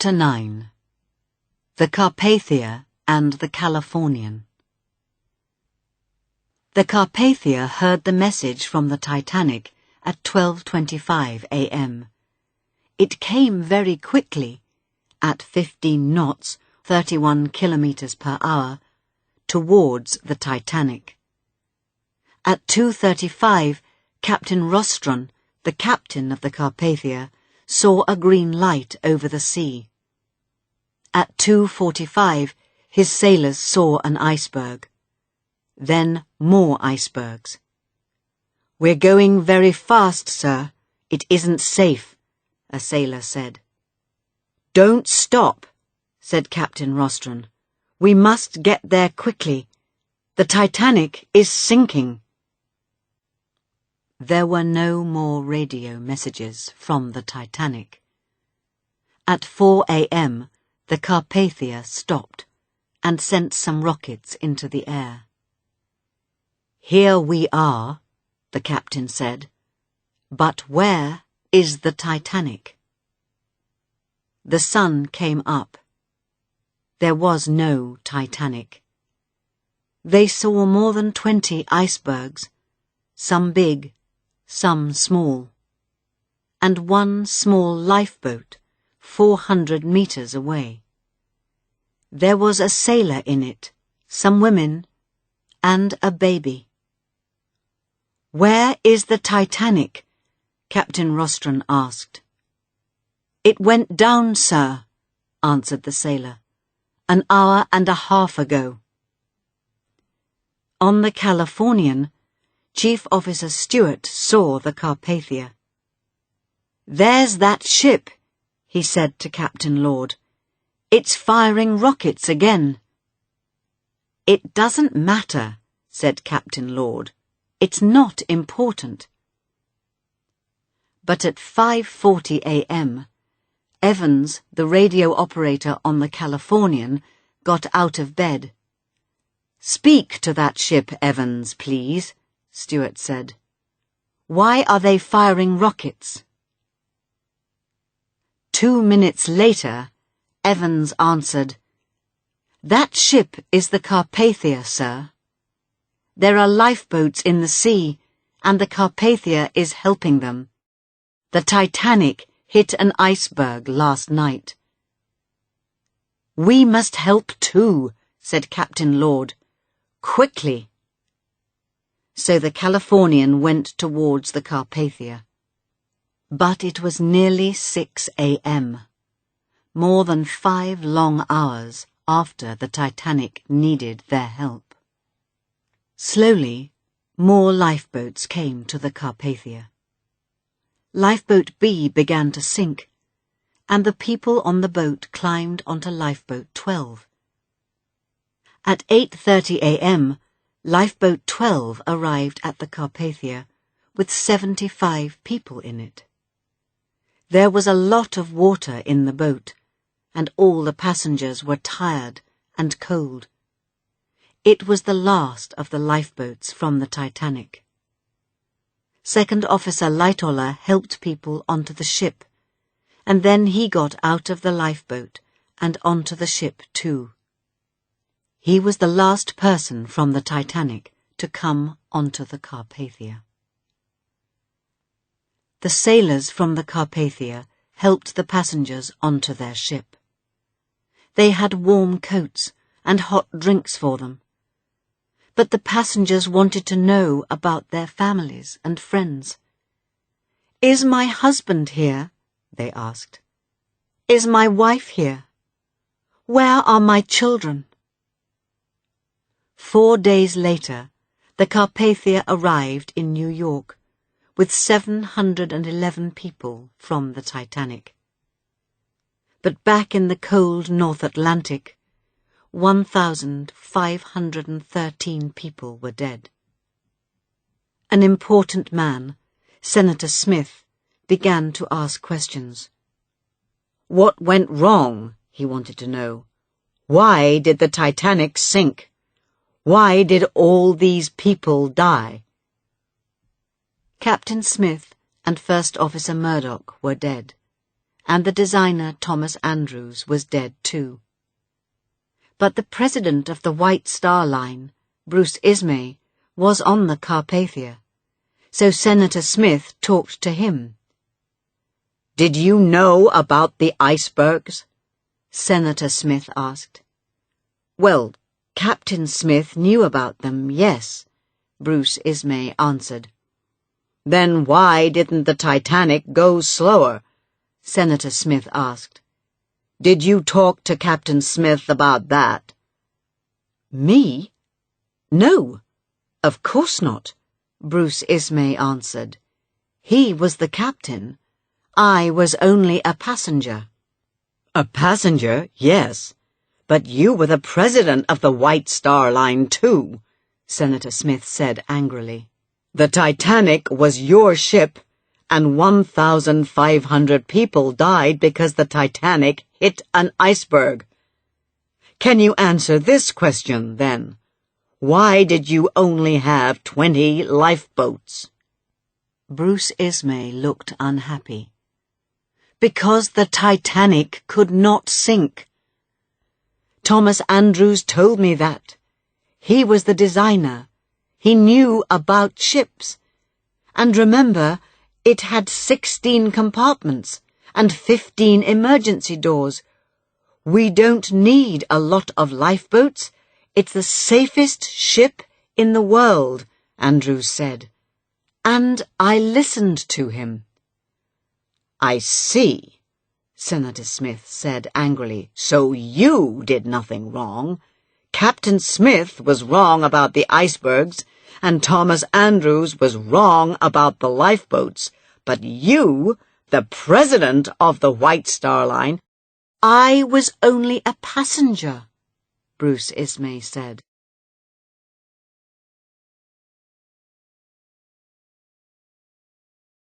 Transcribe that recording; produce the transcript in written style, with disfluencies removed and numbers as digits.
Chapter 9. The Carpathia and the Californian. The Carpathia heard the message from the Titanic at 12:25 a.m. It came very quickly, at 15 knots, 31 kilometers per hour, towards the Titanic. At 2:35, Captain Rostron, the captain of the Carpathia, saw a green light over the sea. At 2:45, his sailors saw an iceberg. Then more icebergs. "We're going very fast, sir. It isn't safe," a sailor said. "Don't stop," said Captain Rostron. "We must get there quickly. The Titanic is sinking." There were no more radio messages from the Titanic. At 4 a.m., the Carpathia stopped and sent some rockets into the air. "Here we are," the captain said. "But where is the Titanic?" The sun came up. There was no Titanic. They saw more than 20 icebergs, some big, some small, and one small lifeboat 400 meters away. There was a sailor in it, some women, and a baby. "Where is the Titanic?" Captain Rostron asked. "It went down, sir," answered the sailor, "an hour and a half ago." On the Californian, Chief Officer Stewart saw the Carpathia. "There's that ship," he said to Captain Lord. "It's firing rockets again." "It doesn't matter," said Captain Lord. "It's not important." But at 5:40 a.m., Evans, the radio operator on the Californian, got out of bed. "Speak to that ship, Evans, please," Stewart said. "Why are they firing rockets?" 2 minutes later, Evans answered, "That ship is the Carpathia, sir. There are lifeboats in the sea, and the Carpathia is helping them. The Titanic hit an iceberg last night." "We must help too," said Captain Lord. "Quickly." So the Californian went towards the Carpathia. But it was nearly 6 a.m., more than 5 long hours after the Titanic needed their help. Slowly, more lifeboats came to the Carpathia. Lifeboat B began to sink, and the people on the boat climbed onto Lifeboat 12. At 8:30 a.m., Lifeboat 12 arrived at the Carpathia with 75 people in it. There was a lot of water in the boat, and all the passengers were tired and cold. It was the last of the lifeboats from the Titanic. Second Officer Lightoller helped people onto the ship, and then he got out of the lifeboat and onto the ship too. He was the last person from the Titanic to come onto the Carpathia. The sailors from the Carpathia helped the passengers onto their ship. They had warm coats and hot drinks for them. But the passengers wanted to know about their families and friends. "Is my husband here?" they asked. "Is my wife here? Where are my children?" 4 days later, the Carpathia arrived in New York with 711 people from the Titanic. But back in the cold North Atlantic, 1,513 people were dead. An important man, Senator Smith, began to ask questions. What went wrong, he wanted to know. Why did the Titanic sink? Why did all these people die? Captain Smith and First Officer Murdoch were dead, and the designer Thomas Andrews was dead too. But the president of the White Star Line, Bruce Ismay, was on the Carpathia, so Senator Smith talked to him. "Did you know about the icebergs?" Senator Smith asked. "Well, Captain Smith knew about them, yes," Bruce Ismay answered. "Then why didn't the Titanic go slower?" Senator Smith asked. "Did you talk to Captain Smith about that?" "Me? No, of course not," Bruce Ismay answered. "He was the captain. I was only a passenger." "A passenger, yes, but you were the president of the White Star Line too," Senator Smith said angrily. "The Titanic was your ship, and 1,500 people died because the Titanic hit an iceberg. Can you answer this question, then? Why did you only have 20 lifeboats?" Bruce Ismay looked unhappy. "Because the Titanic could not sink. Thomas Andrews told me that. He was the designer. He knew about ships. And remember, it had 16 compartments and 15 emergency doors. We don't need a lot of lifeboats. It's the safest ship in the world," Andrews said. "And I listened to him." "I see," Senator Smith said angrily. "So you did nothing wrong. Captain Smith was wrong about the icebergs, and Thomas Andrews was wrong about the lifeboats. But you, the president of the White Star Line—" "I was only a passenger," Bruce Ismay said.